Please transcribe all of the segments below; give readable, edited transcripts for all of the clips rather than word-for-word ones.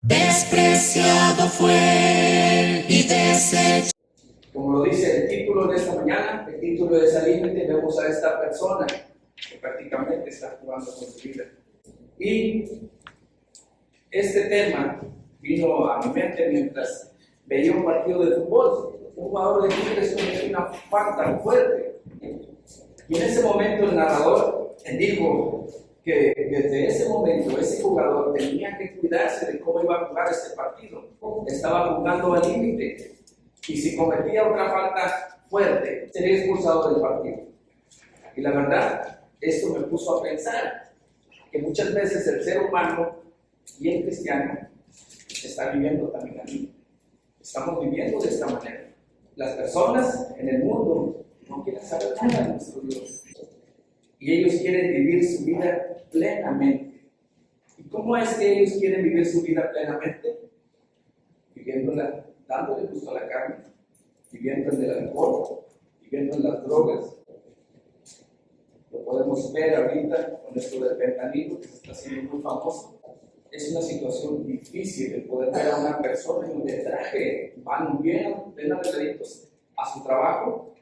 Despreciado fue y desechado. Como lo dice el título de esta mañana, el título de ese límite, vemos a esta persona que prácticamente está jugando con su vida. Y este tema vino a mi mente mientras veía un partido de fútbol. Un jugador de Tigres cometió una falta fuerte. Y en ese momento el narrador dijo que desde ese momento ese jugador tenía que cuidarse de cómo iba a jugar este partido. Estaba jugando al límite. Y si cometía otra falta fuerte, sería expulsado del partido. Y la verdad, esto me puso a pensar que muchas veces el ser humano y el cristiano está viviendo también así. Estamos viviendo de esta manera. Las personas en el mundo no quieren saber nada de nuestro Dios. Y ellos quieren vivir su vida plenamente. ¿Y cómo es que ellos quieren vivir su vida plenamente? Viviéndola, dándole gusto a la carne, viviendo en el alcohol, viviendo en las drogas. Lo podemos ver ahorita con esto del fentanilo que se está haciendo muy famoso. Es una situación difícil el poder ver a una persona en un traje, van bien, ven arregladitos a su trabajo,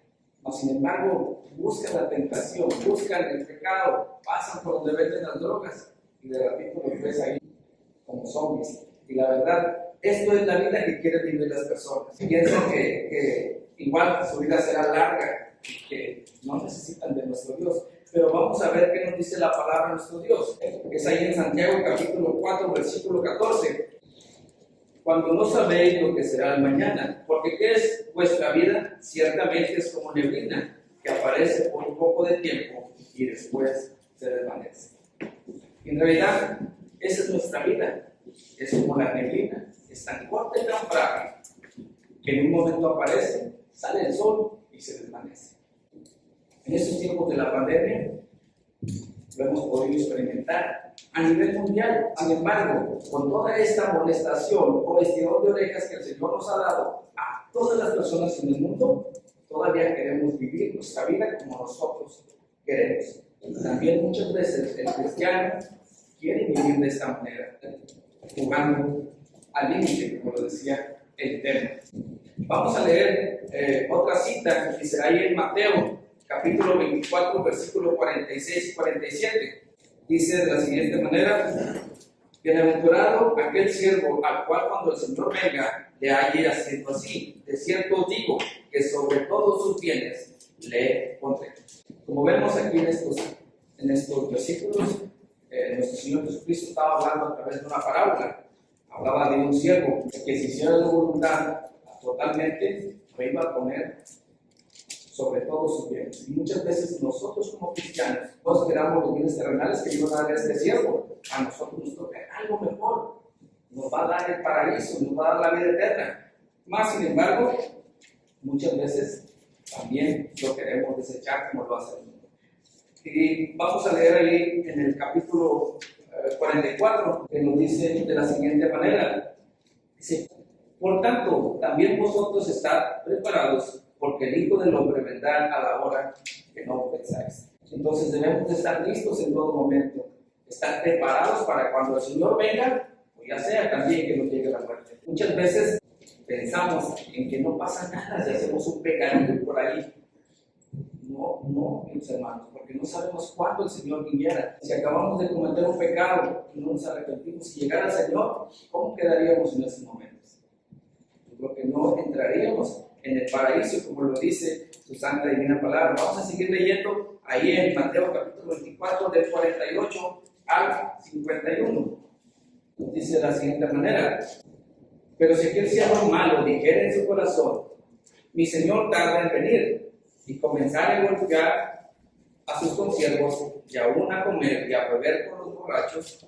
pero sin embargo buscan la tentación, buscan el pecado, pasan por donde venden las drogas y de ratito los ves ahí como zombies. Y la verdad, esto es la vida que quieren vivir las personas. Piensan que igual su vida será larga, que no necesitan de nuestro Dios. Pero vamos a ver qué nos dice la palabra de nuestro Dios. Es ahí en Santiago capítulo 4, versículo 14. Cuando no sabéis lo que será el mañana, porque ¿qué es vuestra vida? Ciertamente es como neblina, que aparece por un poco de tiempo y después se desvanece. Y en realidad, esa es nuestra vida. Es como la neblina, es tan corta y tan frágil, que en un momento aparece, sale el sol y se desvanece. En estos tiempos de la pandemia, lo hemos podido experimentar a nivel mundial. Sin embargo, con toda esta molestación o estirón de orejas que el Señor nos ha dado a todas las personas en el mundo, todavía queremos vivir nuestra vida como nosotros queremos. También muchas veces el cristiano quiere vivir de esta manera, jugando al límite, como lo decía el tema. Vamos a leer otra cita que dice ahí en Mateo capítulo 24, versículos 46 y 47. Dice de la siguiente manera: bienaventurado aquel siervo al cual cuando el Señor venga le halle haciendo así. De cierto os digo que sobre todos sus bienes le pondré. Como vemos aquí en estos versículos, nuestro Señor Jesucristo estaba hablando a través de una parábola. Hablaba de un siervo que si hiciera la voluntad totalmente, lo iba a poner sobre todos sus bienes. Y muchas veces nosotros como cristianos no esperamos los bienes terrenales que iban a dar a este siervo. A nosotros nos toca algo mejor. Nos va a dar el paraíso, nos va a dar la vida eterna. Más sin embargo, muchas veces también lo queremos desechar como lo hace el mundo. Y vamos a leer ahí en el capítulo 44, que nos dice de la siguiente manera. Dice: por tanto, también vosotros estad preparados, porque el Hijo del Hombre vendrá a la hora que no pensáis. Entonces debemos de estar listos en todo momento, estar preparados para cuando el Señor venga, o ya sea también que nos llegue la muerte. Muchas veces pensamos en que no pasa nada si hacemos un pecadillo por ahí. No, mis hermanos, porque no sabemos cuándo el Señor viniera. Si acabamos de cometer un pecado y no nos arrepentimos y llegara al Señor, ¿cómo quedaríamos en esos momentos? Yo creo que no entraríamos en el paraíso, como lo dice su santa y divina palabra. Vamos a seguir leyendo ahí en Mateo capítulo 24, del 48 al 51. Nos dice de la siguiente manera: pero si aquel siervo malo dijera en su corazón, mi Señor tarda en venir, y comenzar a golpear a sus consiervos, y aún a comer y a beber con los borrachos,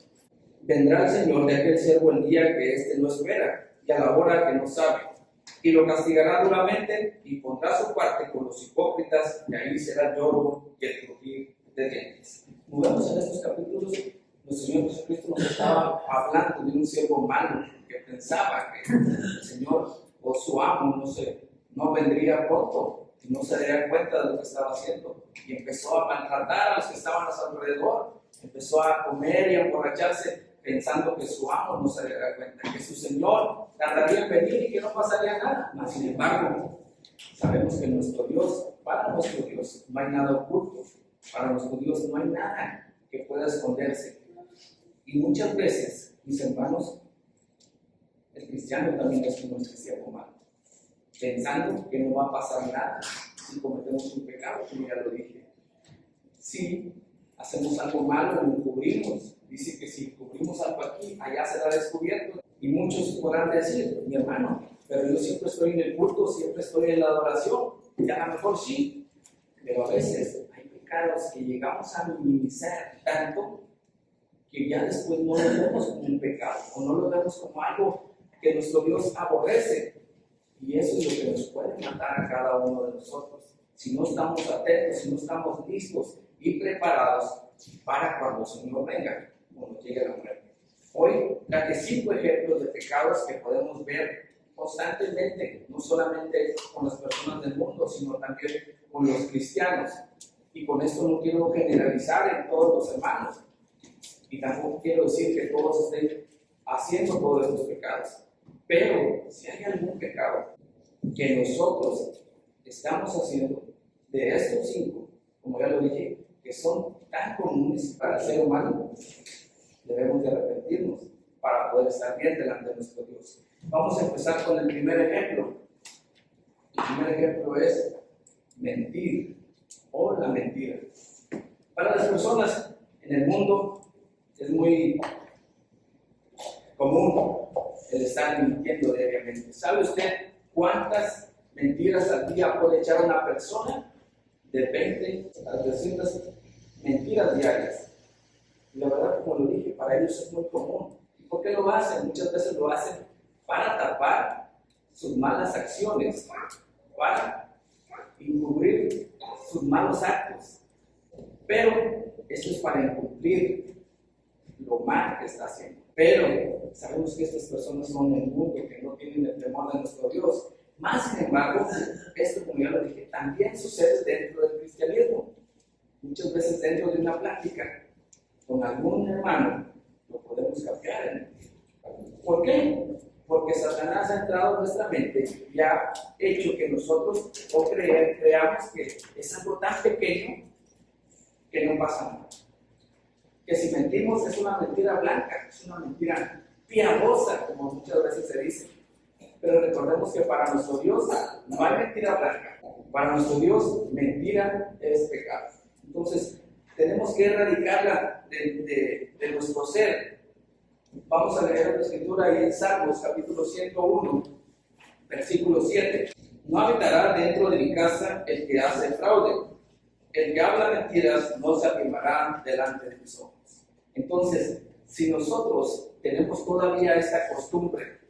vendrá el Señor de aquel siervo el día que éste no espera, y a la hora que no sabe, y lo castigará duramente, y pondrá su parte con los hipócritas, y ahí será lloro y el crujir de dientes. Como vemos en estos capítulos, nuestro Señor Jesucristo nos estaba hablando de un siervo malo que pensaba que el Señor o su amo no vendría pronto y no se daría cuenta de lo que estaba haciendo, y empezó a maltratar a los que estaban a su alrededor, empezó a comer y a emborracharse pensando que su amo no se daría cuenta, que su Señor tardaría en venir y que no pasaría nada. Mas, sin embargo, sabemos que para nuestro Dios, no hay nada oculto. Para nuestro Dios no hay nada que pueda esconderse. Y muchas veces, mis hermanos, el cristiano también es como un cristiano humano, pensando que no va a pasar nada si cometemos un pecado, como ya lo dije. Si hacemos algo malo, lo encubrimos. Dice que si cubrimos algo aquí, allá será descubierto. Y muchos podrán decir, mi hermano, pero yo siempre estoy en el culto, siempre estoy en la adoración. Y a lo mejor sí, pero a veces hay pecados que llegamos a minimizar tanto que ya después no lo vemos como un pecado o no lo vemos como algo que nuestro Dios aborrece. Y eso es lo que nos puede matar a cada uno de nosotros. Si no estamos atentos, si no estamos listos y preparados para cuando el Señor venga, cuando llegue la muerte. Hoy traje 5 ejemplos de pecados que podemos ver constantemente, no solamente con las personas del mundo, sino también con los cristianos. Y con esto no quiero generalizar en todos los hermanos. Y tampoco quiero decir que todos estén haciendo todos estos pecados. Pero si hay algún pecado que nosotros estamos haciendo, de estos 5, como ya lo dije, que son tan comunes para el ser humano, debemos de arrepentirnos para poder estar bien delante de nuestro Dios. Vamos a empezar con el primer ejemplo. El primer ejemplo es mentir o la mentira. Para las personas en el mundo es muy común el estar mintiendo diariamente. ¿Sabe usted cuántas mentiras al día puede echar una persona? De 20 a 300 mentiras diarias. Y la verdad, como lo dije, para ellos es muy común. ¿Y por qué lo hacen? Muchas veces lo hacen para tapar sus malas acciones, para encubrir sus malos actos. Pero esto es para encubrir lo mal que está haciendo. Pero sabemos que estas personas son del mundo, que no tienen el temor de nuestro Dios. Más sin embargo, esto, como ya lo dije, también sucede dentro del cristianismo. Muchas veces dentro de una plática con algún hermano lo podemos cambiar. ¿Por qué? Porque Satanás ha entrado en nuestra mente y ha hecho que nosotros creamos que es algo tan pequeño que no pasa nada. Que si mentimos es una mentira blanca, es una mentira piadosa, como muchas veces se dice. Pero recordemos que para nuestro Dios no hay mentira blanca. Para nuestro Dios, mentira es pecado. Entonces, tenemos que erradicarla de nuestro ser. Vamos a leer la escritura ahí en Salmos, capítulo 101, versículo 7. No habitará dentro de mi casa el que hace fraude. El que habla mentiras no se afirmará delante de mis ojos. Entonces, si nosotros tenemos todavía esta costumbre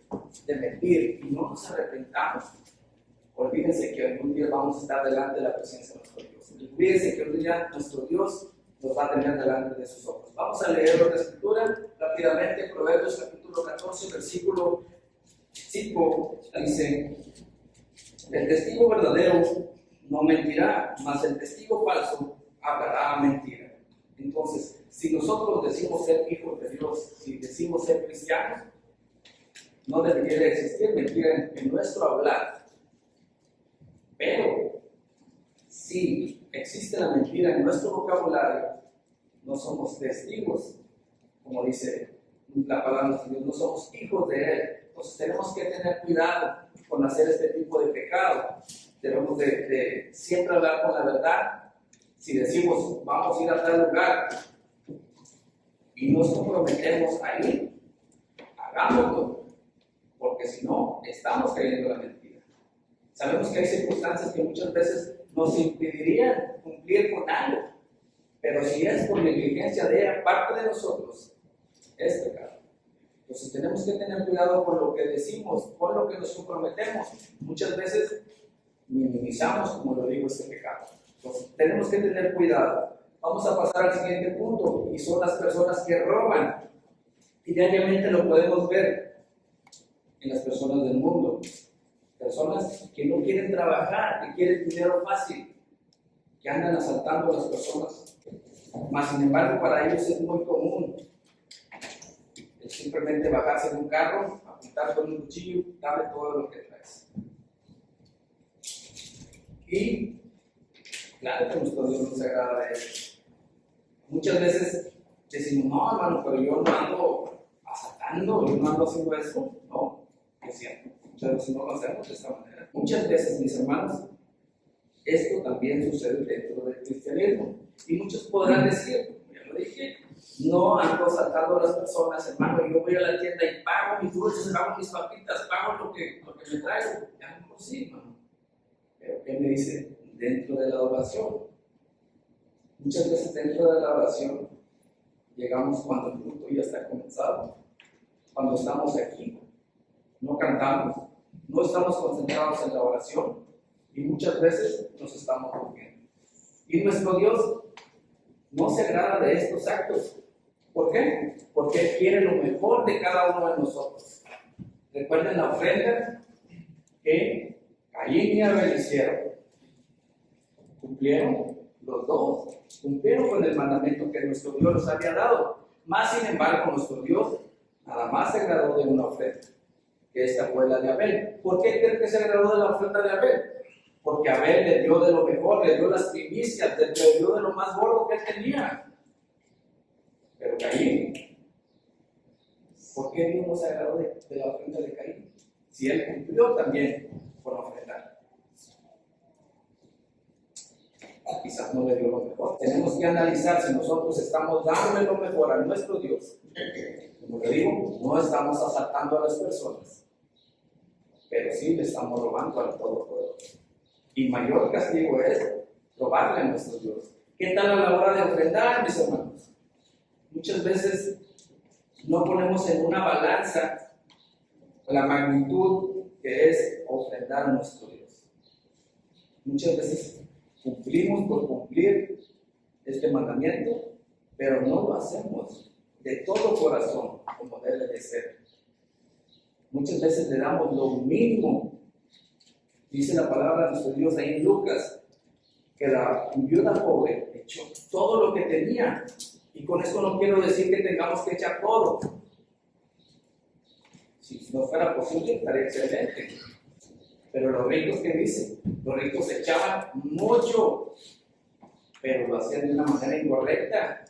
de mentir y no nos arrepentamos, olvídense que algún día vamos a estar delante de la presencia de nuestro Dios. Olvídense que un día nuestro Dios nos va a tener delante de sus ojos. Vamos a leer la escritura rápidamente. Proverbios capítulo 14, versículo 5, dice: el testigo verdadero no mentirá, mas el testigo falso hablará mentira. Entonces, si nosotros decimos ser hijos de Dios, si decimos ser cristianos, no debería de existir mentira en nuestro hablar. Pero si existe la mentira en nuestro vocabulario, no somos testigos, como dice la palabra de Dios, no somos hijos de Él. Entonces tenemos que tener cuidado con hacer este tipo de pecado. Debemos de siempre hablar con la verdad. Si decimos vamos a ir a tal lugar y nos comprometemos a ir, hagámoslo, porque si no, estamos cayendo en la mentira. Sabemos que hay circunstancias que muchas veces nos impedirían cumplir con algo, pero si es por negligencia de parte de nosotros, es pecado. Entonces tenemos que tener cuidado con lo que decimos, con lo que nos comprometemos. Muchas veces minimizamos, como lo digo, este pecado. Entonces tenemos que tener cuidado. Vamos a pasar al siguiente punto, y son las personas que roban. Y diariamente lo podemos ver en las personas del mundo. Personas que no quieren trabajar, que quieren dinero fácil, que andan asaltando a las personas. Mas, sin embargo, para ellos es muy común simplemente bajarse de un carro, apuntar con un cuchillo, darle todo lo que traes. Y claro que nuestro Dios nos agrada de eso. Muchas veces decimos, no, hermano, pero yo no ando asaltando, yo no ando haciendo eso. No, es cierto. Muchas veces no lo hacemos de esta manera. Muchas veces, mis hermanos, esto también sucede dentro del cristianismo. Y muchos podrán decir, como ya lo dije, no ando asaltando a las personas, hermano, yo voy a la tienda y pago mis dulces, pago mis papitas, pago lo que me traigo. Ya no sí, hermano. Pero ¿qué me dice? Dentro de la oración. Muchas veces dentro de la oración llegamos cuando el culto ya está comenzado, cuando estamos aquí, no cantamos, no estamos concentrados en la oración y muchas veces nos estamos durmiendo. Y nuestro Dios no se agrada de estos actos. ¿Por qué? Porque Él quiere lo mejor de cada uno de nosotros. Recuerden la ofrenda que Caín y Abel hicieron. Cumplieron los dos, cumplieron con el mandamiento que nuestro Dios les había dado. Más sin embargo, nuestro Dios nada más se agradó de una ofrenda, que esta fue la de Abel. ¿Por qué creen que se agradó de la ofrenda de Abel? Porque Abel le dio de lo mejor, le dio las primicias, le dio de lo más gordo que él tenía. Pero Caín, ¿por qué Dios no se agradó de la ofrenda de Caín? Si él cumplió también con la ofrenda. Quizás no le dio lo mejor. Tenemos que analizar si nosotros estamos dándole lo mejor a nuestro Dios. Como le digo, no estamos asaltando a las personas, pero sí le estamos robando al Todopoderoso. Y mayor castigo es robarle a nuestro Dios. ¿Qué tal a la hora de ofrendar, mis hermanos? Muchas veces no ponemos en una balanza la magnitud que es ofrendar a nuestro Dios. Muchas veces cumplimos por cumplir este mandamiento, pero no lo hacemos de todo corazón como debe de ser. Muchas veces le damos lo mínimo. Dice la palabra de nuestro Dios ahí en Lucas, que la viuda pobre echó todo lo que tenía. Y con esto no quiero decir que tengamos que echar todo. Si no fuera posible, estaría excelente. Pero los ricos, ¿qué dicen? Los ricos echaban mucho, pero lo hacían de una manera incorrecta.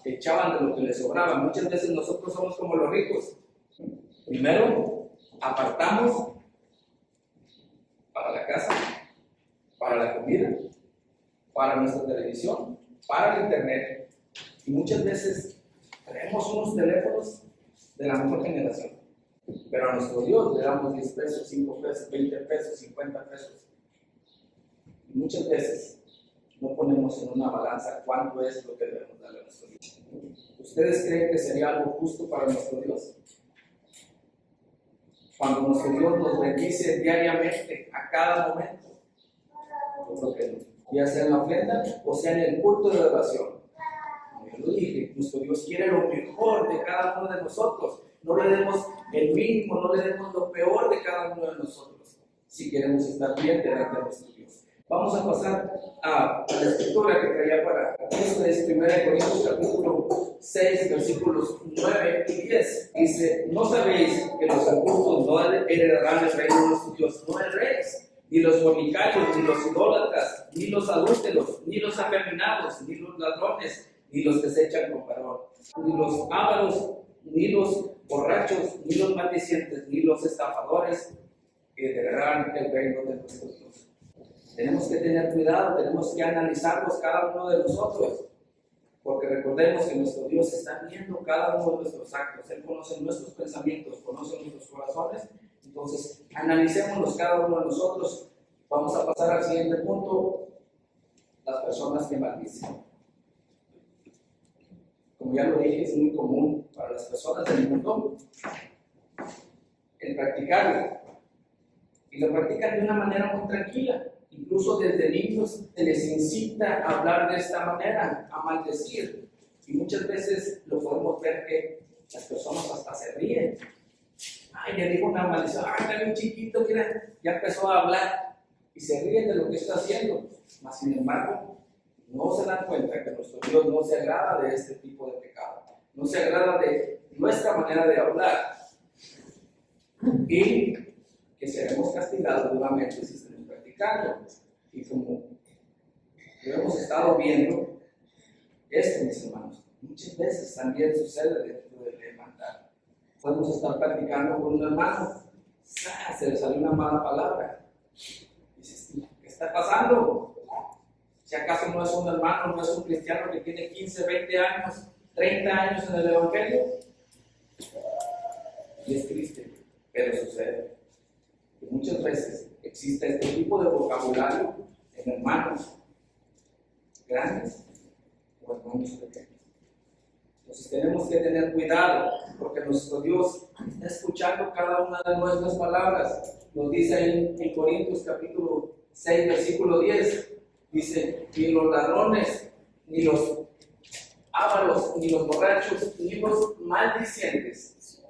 Echaban de lo que les sobraba. Muchas veces nosotros somos como los ricos. Primero, apartamos para la casa, para la comida, para nuestra televisión, para el internet. Y muchas veces traemos unos teléfonos de la mejor generación. Pero a nuestro Dios le damos 10 pesos, 5 pesos, 20 pesos, 50 pesos. Y muchas veces no ponemos en una balanza cuánto es lo que debemos darle a nuestro Dios. ¿Ustedes creen que sería algo justo para nuestro Dios? Cuando nuestro Dios nos bendice diariamente, a cada momento. Yo creo que no. Ya sea en la ofrenda o sea en el culto de oración. Como yo lo dije, nuestro Dios quiere lo mejor de cada uno de nosotros. No le demos el mínimo, no le demos lo peor de cada uno de nosotros, si queremos estar bien delante de nuestro Dios. Vamos a pasar a la escritura que traía para esto, es 1 Corintios capítulo 6, versículos 9 y 10. Dice, ¿no sabéis que los injustos no heredarán el reino de nuestro Dios? No erréis, ni los fornicarios, ni los idólatras, ni los adúlteros, ni los afeminados, ni los ladrones, ni los que se echan con varón, ni los ávaros, ni los borrachos, ni los maldicientes, ni los estafadores heredarán el reino de nuestro Dios. Tenemos que tener cuidado, tenemos que analizarlos cada uno de nosotros, porque recordemos que nuestro Dios está viendo cada uno de nuestros actos. Él conoce nuestros pensamientos, conoce nuestros corazones. Entonces, analicémonos cada uno de nosotros. Vamos a pasar al siguiente punto: las personas que maldicen. Como ya lo dije, es muy común para las personas del mundo el practicarlo. Y lo practican de una manera muy tranquila. Incluso desde niños se les incita a hablar de esta manera, a maldecir. Y muchas veces lo podemos ver que las personas hasta se ríen. Ay, le digo una maldición. Ay, dale un chiquito, mira, ya empezó a hablar. Y se ríen de lo que está haciendo. Mas, sin embargo, no se dan cuenta que nuestro Dios no se agrada de este tipo de pecado. No se agrada de nuestra manera de hablar y que seremos castigados duramente si estamos practicando. Y como lo hemos estado viendo, esto, mis hermanos, muchas veces también sucede dentro del levantar. Podemos estar practicando con un hermano, se le sale una mala palabra. Dices, ¿qué está pasando? Si acaso no es un hermano, no es un cristiano que tiene 15, 20 años, 30 años en el Evangelio. Y es triste, pero sucede. Y muchas veces existe este tipo de vocabulario en hermanos grandes o hermanos pequeños. Entonces tenemos que tener cuidado, porque nuestro Dios está escuchando cada una de nuestras palabras. Nos dice ahí en Corintios capítulo 6, versículo 10, dice, ni los ladrones, ni los ávaros, ni los borrachos, ni los maldicientes,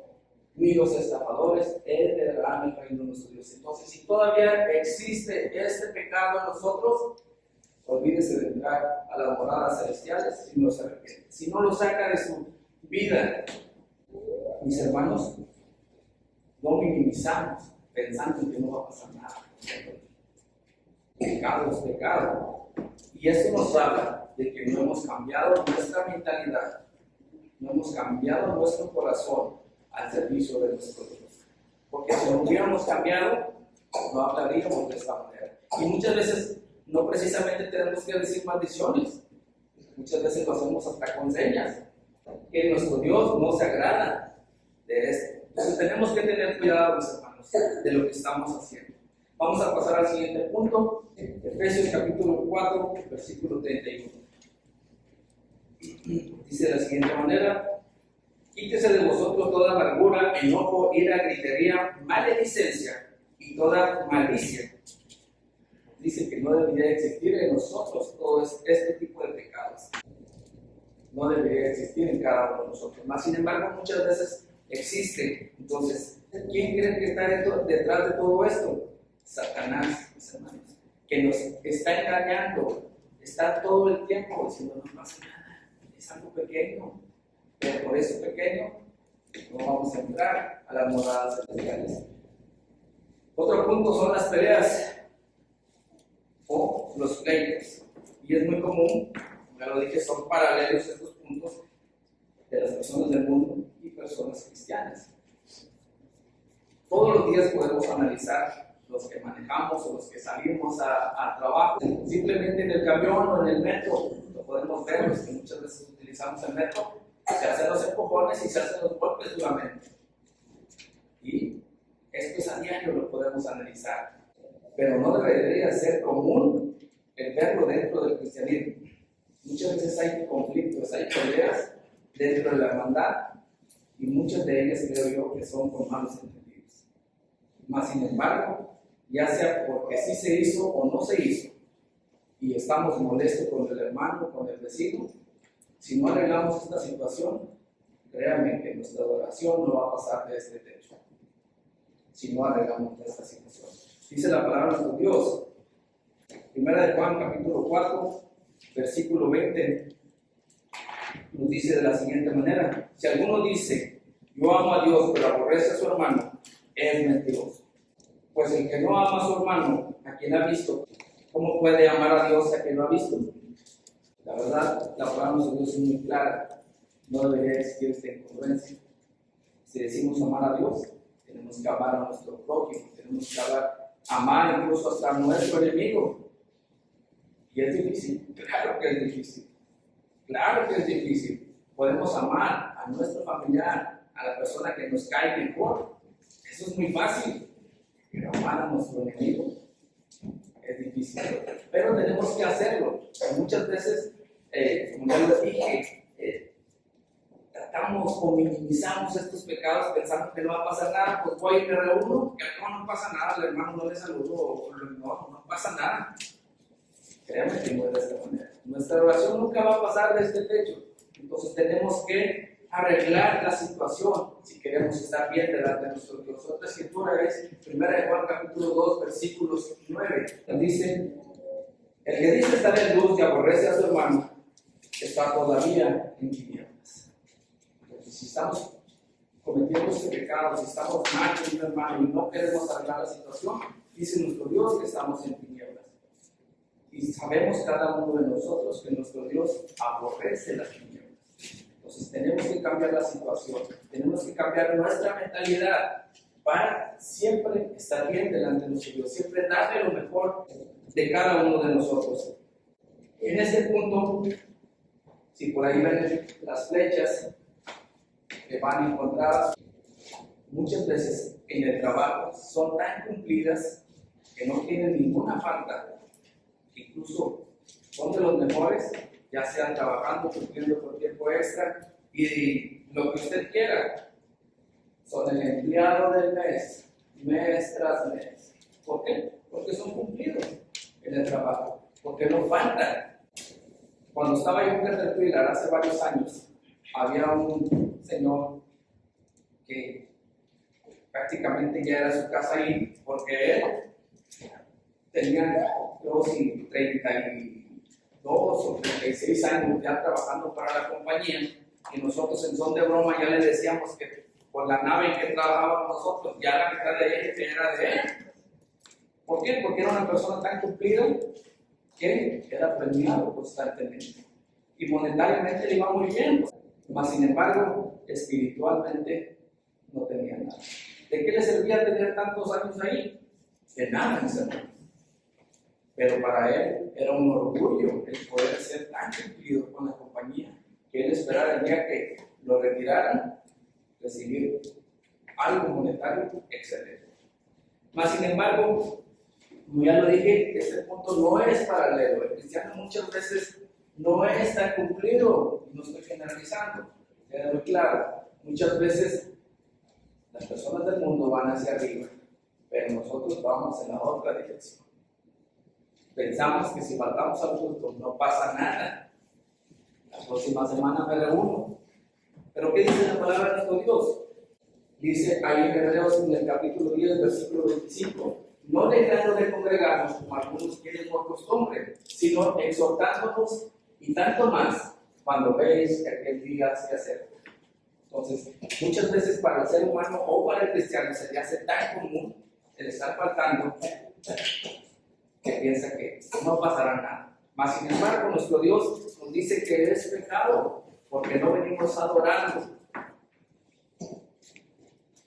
ni los estafadores heredarán el reino de nuestro Dios. Entonces, si todavía existe este pecado en nosotros, olvídese de entrar a las moradas celestiales si no se arrepiente. Si no lo saca de su vida, mis hermanos, no minimizamos pensando que no va a pasar nada. Pecado es pecado. Y eso nos habla de que no hemos cambiado nuestra mentalidad, no hemos cambiado nuestro corazón al servicio de nuestro Dios. Porque si no hubiéramos cambiado, no hablaríamos de esta manera. Y muchas veces no precisamente tenemos que decir maldiciones. Muchas veces lo hacemos hasta con señas. Que nuestro Dios no se agrada de esto. Entonces tenemos que tener cuidado, mis hermanos, de lo que estamos haciendo. Vamos a pasar al siguiente punto. Efesios capítulo 4, versículo 31. Dice de la siguiente manera: quítese de vosotros toda amargura, enojo, ira, gritería, maledicencia y toda malicia. Dice que no debería existir en nosotros todo este tipo de pecados. No debería existir en cada uno de nosotros. Mas, sin embargo, muchas veces existe. Entonces, ¿quién cree que está detrás de todo esto? Satanás, mis hermanos, que nos está engañando, está todo el tiempo diciendo no pasa nada, es algo pequeño, pero por eso pequeño no vamos a entrar a las moradas celestiales. Otro punto son las peleas o los pleitos, y es muy común, ya lo dije, son paralelos estos puntos de las personas del mundo y personas cristianas. Todos los días podemos analizar los que manejamos o los que salimos a trabajo, simplemente en el camión o en el metro, lo podemos ver, los que muchas veces utilizamos el metro, se hacen los empujones y se hacen los golpes duramente. Y esto es a diario, lo podemos analizar, pero no debería ser común el verlo dentro del cristianismo. Muchas veces hay conflictos, hay peleas dentro de la hermandad y muchas de ellas creo yo que son con malos entendidos. Mas sin embargo, ya sea porque sí se hizo o no se hizo, y estamos molestos con el hermano, con el vecino, si no arreglamos esta situación, créanme que nuestra adoración no va a pasar de este techo, si no arreglamos esta situación. Dice la palabra de Dios, Primera de Juan, capítulo 4, versículo 20, nos dice de la siguiente manera: si alguno dice, yo amo a Dios, pero aborrece a su hermano, es mentiroso. Pues el que no ama a su hermano, a quien ha visto, ¿cómo puede amar a Dios a quien no ha visto? La verdad, la palabra de Dios es muy clara. No debería existir esta incongruencia. Si decimos amar a Dios, tenemos que amar a nuestro prójimo, tenemos que amar incluso hasta a nuestro enemigo. Y es difícil, claro que es difícil. Claro que es difícil. Podemos amar a nuestro familiar, a la persona que nos cae mejor. Eso es muy fácil. Pero amar a nuestro enemigo es difícil, pero tenemos que hacerlo. Muchas veces, como ya les dije, tratamos o minimizamos estos pecados pensando que no va a pasar nada. Pues voy y me reúno, que no pasa nada, el hermano no le saludo, no pasa nada. Créanme que no es de esta manera. Nuestra oración nunca va a pasar de este techo. Entonces tenemos que arreglar la situación si queremos estar bien delante de nuestro Dios. Otra escritura es 1 Juan capítulo 2 versículos 9, dice: el que dice estar en luz y aborrece a su hermano está todavía en tinieblas. Entonces, si estamos cometiendo este pecado, si estamos mal con un hermano y no queremos arreglar la situación, dice nuestro Dios que estamos en tinieblas. Y sabemos cada uno de nosotros que nuestro Dios aborrece las tinieblas. Entonces tenemos que cambiar la situación, tenemos que cambiar nuestra mentalidad para siempre estar bien delante de nuestro Dios, siempre darle lo mejor de cada uno de nosotros. En este punto, si por ahí ven las flechas que van encontradas, muchas veces en el trabajo son tan cumplidas que no tienen ninguna falta, incluso son de los mejores, ya sean trabajando, cumpliendo por tiempo extra y lo que usted quiera. Son el empleado del mes tras mes. ¿Por qué? Porque son cumplidos en el trabajo, porque no faltan. Cuando estaba yo en Caterpillar hace varios años, había un señor que prácticamente ya era su casa ahí, porque él tenía, creo, 32 o 36 años ya trabajando para la compañía, y nosotros en son de broma ya le decíamos que por la nave en que trabajábamos nosotros, ya la mitad de ella que era de él. ¿Por qué? Porque era una persona tan cumplida que era premiado constantemente. Y monetariamente le iba muy bien, mas sin embargo, espiritualmente no tenía nada. ¿De qué le servía tener tantos años ahí? De nada, mis hermanos. Pero para él era un orgullo el poder ser tan cumplido con la compañía, que él esperara el día que lo retiraran, recibir algo monetario excelente. Mas sin embargo, como ya lo dije, este punto no es paralelo. El cristiano muchas veces no es tan cumplido, no estoy generalizando, queda muy claro. Muchas veces las personas del mundo van hacia arriba, pero nosotros vamos en la otra dirección. Pensamos que si faltamos al culto no pasa nada. La próxima semana me reúno. Pero ¿qué dice la palabra de nuestro Dios? Dice ahí en Hebreos en el capítulo 10, versículo 25. No dejando de congregarnos como algunos tienen por costumbre, sino exhortándonos y tanto más cuando veis que aquel día se acerca. Entonces, muchas veces para el ser humano o para el cristiano se le hace tan común el estar faltando que piensa que no pasará nada. Mas sin embargo, nuestro Dios nos dice que es pecado porque no venimos adorando.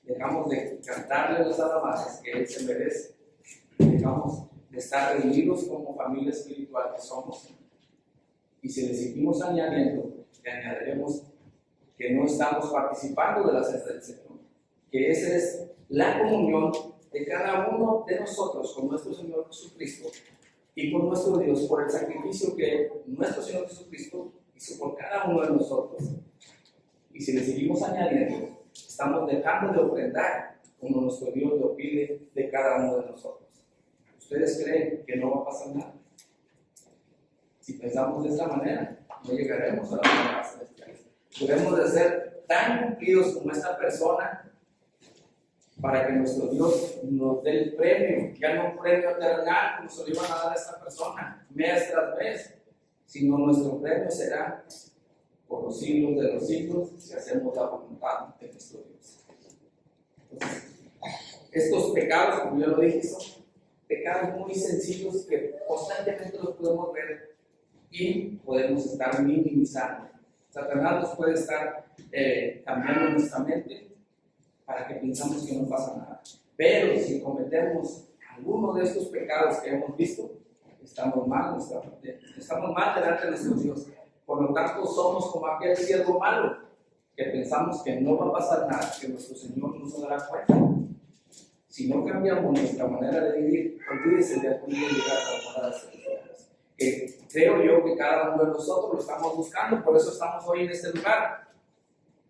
Dejamos de cantarle las alabanzas que Él se merece. Dejamos de estar reunidos como familia espiritual que somos. Y si le seguimos añadiendo, le añadiremos que no estamos participando de la cena del Señor. Que esa es la comunión de cada uno de nosotros con nuestro Señor Jesucristo y con nuestro Dios por el sacrificio que nuestro Señor Jesucristo hizo por cada uno de nosotros. Y si le seguimos añadiendo, estamos dejando de ofrendar como nuestro Dios lo pide de cada uno de nosotros. ¿Ustedes creen que no va a pasar nada? Si pensamos de esta manera, no llegaremos a la vida celestial. Debemos de ser tan cumplidos como esta persona para que nuestro Dios nos dé el premio, ya no un premio terrenal como se lo iban a dar a esta persona mes tras mes, sino nuestro premio será por los siglos de los siglos si hacemos la voluntad de nuestro Dios. Entonces, estos pecados, como ya lo dije, son pecados muy sencillos que constantemente los podemos ver y podemos estar minimizando. Satanás nos puede estar cambiando nuestra mente para que pensamos que no pasa nada. Pero si cometemos alguno de estos pecados que hemos visto, estamos mal delante de nuestro Dios. Por lo tanto, somos como aquel siervo malo que pensamos que no va a pasar nada, que nuestro Señor no se dará cuenta. Si no cambiamos nuestra manera de vivir, olvídese de algún día llegar a la morada celestial. Que creo yo que cada uno de nosotros lo estamos buscando, por eso estamos hoy en este lugar.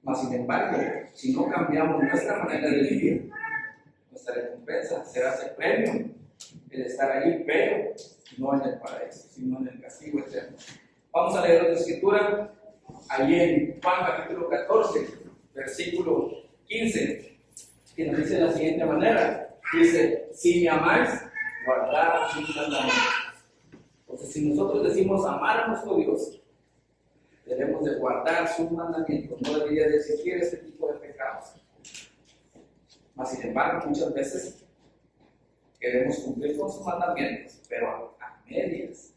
Mas sin embargo, si no cambiamos nuestra manera de vivir, nuestra recompensa será ese premio, el estar allí, pero no en el paraíso, sino en el castigo eterno. Vamos a leer otra escritura, allí en Juan capítulo 14, versículo 15, que nos dice de la siguiente manera. Dice, si me amáis, guardad mis mandamientos. Entonces, si nosotros decimos amar a nuestro Dios, debemos de guardar sus mandamientos. No debería de existir este tipo de pecados. Mas, sin embargo, muchas veces queremos cumplir con sus mandamientos, pero a medias.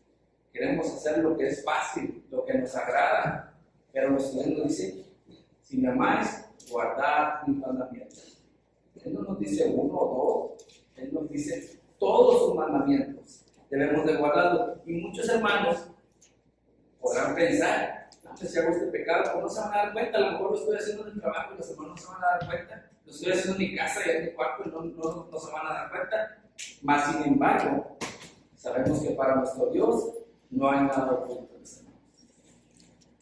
Queremos hacer lo que es fácil, lo que nos agrada, pero nuestro Dios nos dice, si me amáis, guardad mis mandamientos. Él no nos dice uno o dos, Él nos dice todos sus mandamientos. Debemos de guardarlos. Y muchos hermanos podrán pensar, si hago este pecado, pues no se van a dar cuenta, a lo mejor lo estoy haciendo en el trabajo y los hermanos no se van a dar cuenta, lo estoy haciendo en mi casa y en mi cuarto y no se van a dar cuenta. Mas, sin embargo, sabemos que para nuestro Dios no hay nada oculto, mis hermanos.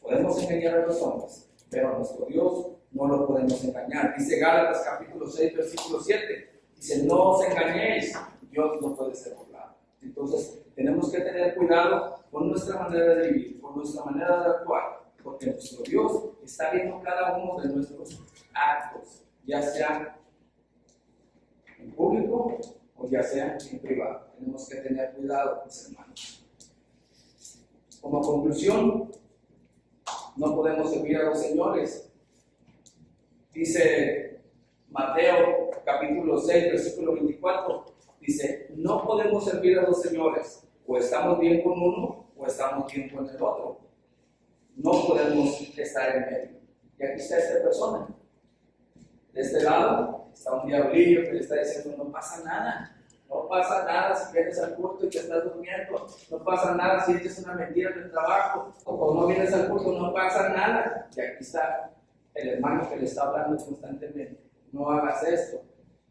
Podemos engañar a los hombres, pero a nuestro Dios no lo podemos engañar. Dice Gálatas capítulo 6, versículo 7, dice, no os engañéis, Dios no puede ser burlado. Entonces, tenemos que tener cuidado con nuestra manera de vivir, con nuestra manera de actuar, porque nuestro Dios está viendo cada uno de nuestros actos, ya sea en público o ya sea en privado. Tenemos que tener cuidado, mis hermanos. Como conclusión, no podemos servir a dos señores. Dice Mateo capítulo 6, versículo 24, dice, no podemos servir a dos señores, o estamos bien con uno o estamos bien con el otro. No podemos estar en medio. Y aquí está esta persona. De este lado está un diablillo que le está diciendo, no pasa nada. No pasa nada si vienes al culto y te estás durmiendo. No pasa nada si echas una mentira en el trabajo. O cuando no vienes al culto, no pasa nada. Y aquí está el hermano que le está hablando constantemente. No hagas esto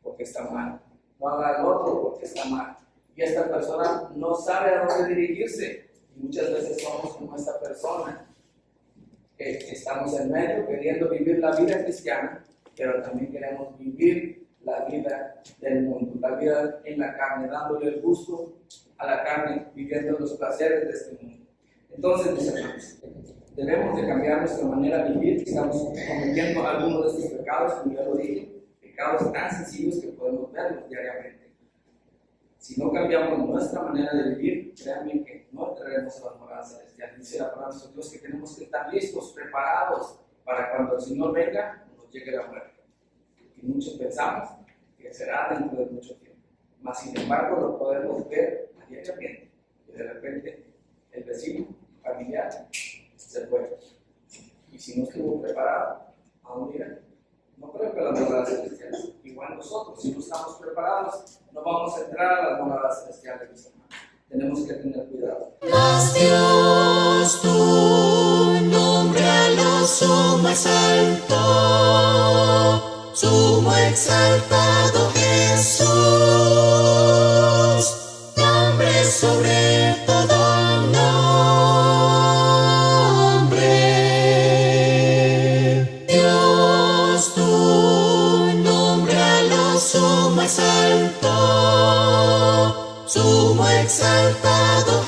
porque está mal. No hagas lo otro porque está mal. Y esta persona no sabe a dónde dirigirse. Y muchas veces somos como esta persona que estamos en medio queriendo vivir la vida cristiana, pero también queremos vivir la vida del mundo, la vida en la carne, dándole el gusto a la carne, viviendo los placeres de este mundo. Entonces, mis hermanos, debemos de cambiar nuestra manera de vivir. Estamos cometiendo algunos de estos pecados, como ya lo dije, pecados tan sencillos que podemos verlos diariamente. Si no cambiamos nuestra manera de vivir, créanme que no entraremos a la morada celestial. Dice la palabra de Dios que tenemos que estar listos, preparados, para cuando el Señor venga, nos llegue la muerte. Y muchos pensamos que será dentro de mucho tiempo. Mas, sin embargo, lo podemos ver diariamente. Y de repente, el vecino familiar se fue. Y si no estuvo preparado, aún irá. No creo que las moradas celestiales, igual nosotros, si no estamos preparados, no vamos a entrar a las moradas celestiales, mis hermanos. Tenemos que tener cuidado. Mas Dios, tu nombre a lo sumo es alto, sumo exaltado Jesús, nombre sobre todo nombre. Dios, tu nombre a lo sumo es alto, sumo exaltado